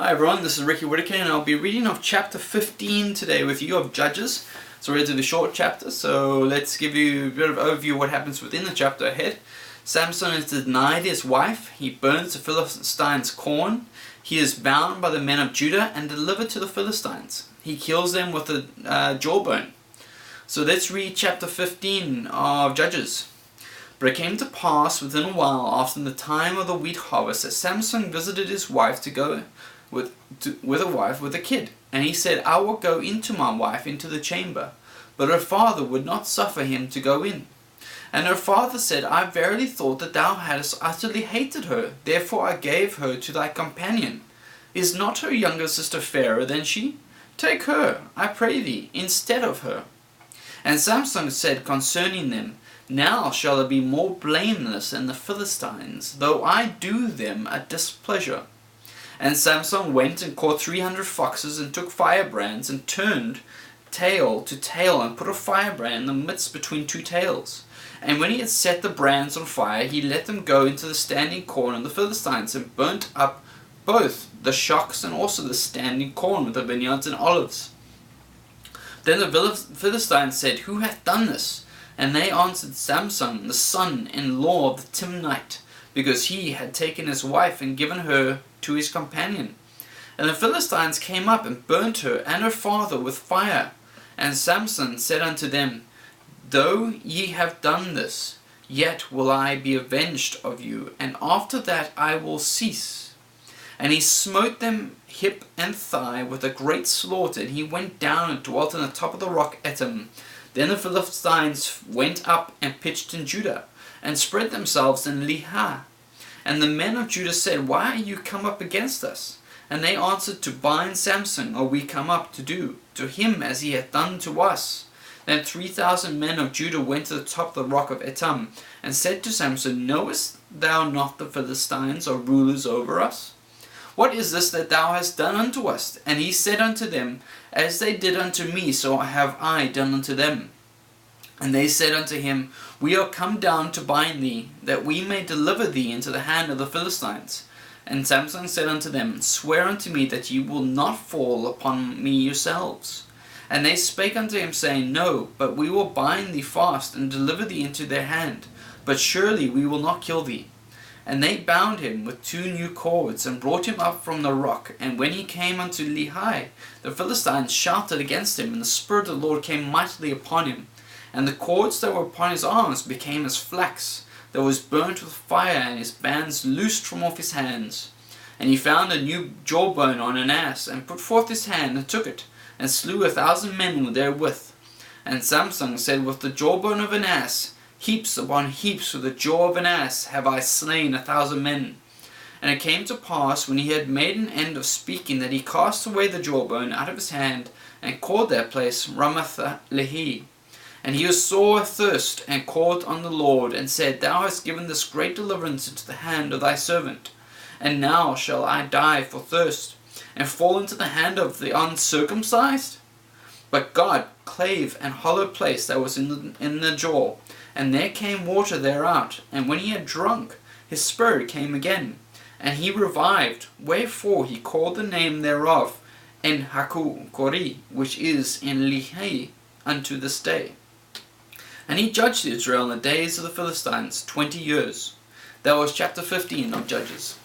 Hi everyone, this is Ricky Whitaker and I'll be reading off chapter 15 today with you of Judges. It's a relatively short chapter, so let's give you a bit of overview of what happens within the chapter ahead. Samson is denied his wife, he burns the Philistines' corn, he is bound by the men of Judah and delivered to the Philistines. He kills them with a jawbone. So let's read chapter 15 of Judges. But it came to pass within a while after the time of the wheat harvest that Samson visited his wife to go with a kid. And he said, I will go into my wife into the chamber. But her father would not suffer him to go in. And her father said, I verily thought that thou hadst utterly hated her, therefore I gave her to thy companion. Is not her younger sister fairer than she? Take her, I pray thee, instead of her. And Samson said concerning them, Now shall they be more blameless than the Philistines, though I do them a displeasure. And Samson went and caught 300 foxes, and took firebrands, and turned tail to tail, and put a firebrand in the midst between two tails. And when he had set the brands on fire, he let them go into the standing corn of the Philistines, and burnt up both the shocks and also the standing corn with the vineyards and olives. Then the Philistines said, Who hath done this? And they answered, Samson, the son-in-law of the Timnite, because he had taken his wife and given her to his companion. And the Philistines came up and burnt her and her father with fire. And Samson said unto them, Though ye have done this, yet will I be avenged of you, and after that I will cease. And he smote them hip and thigh with a great slaughter, and he went down and dwelt on the top of the rock Etam. Then the Philistines went up and pitched in Judah, and spread themselves in Lehi. And the men of Judah said, Why are you come up against us? And they answered, To bind Samson are we come up to do to him as he hath done to us. Then 3,000 men of Judah went to the top of the rock of Etam, and said to Samson, Knowest thou not the Philistines are rulers over us? What is this that thou hast done unto us? And he said unto them, As they did unto me, so have I done unto them. And they said unto him, We are come down to bind thee, that we may deliver thee into the hand of the Philistines. And Samson said unto them, Swear unto me that ye will not fall upon me yourselves. And they spake unto him, saying, No, but we will bind thee fast, and deliver thee into their hand. But surely we will not kill thee. And they bound him with 2 new cords, and brought him up from the rock. And when he came unto Lehi, the Philistines shouted against him, and the Spirit of the Lord came mightily upon him. And the cords that were upon his arms became as flax that was burnt with fire, and his bands loosed from off his hands. And he found a new jawbone on an ass, and put forth his hand, and took it, and slew 1,000 men therewith. And Samson said, With the jawbone of an ass, heaps upon heaps with the jaw of an ass, have I slain 1,000 men. And it came to pass, when he had made an end of speaking, that he cast away the jawbone out of his hand, and called that place Ramath Lehi. And he was sore athirst, and called on the Lord, and said, Thou hast given this great deliverance into the hand of thy servant. And now shall I die for thirst, and fall into the hand of the uncircumcised? But God clave an hollow place that was in the jaw, and there came water thereout. And when he had drunk, his spirit came again, and he revived. Wherefore he called the name thereof En Haku-Kori, which is in Lehi unto this day. And he judged Israel in the days of the Philistines 20 years. That was chapter 15 of Judges.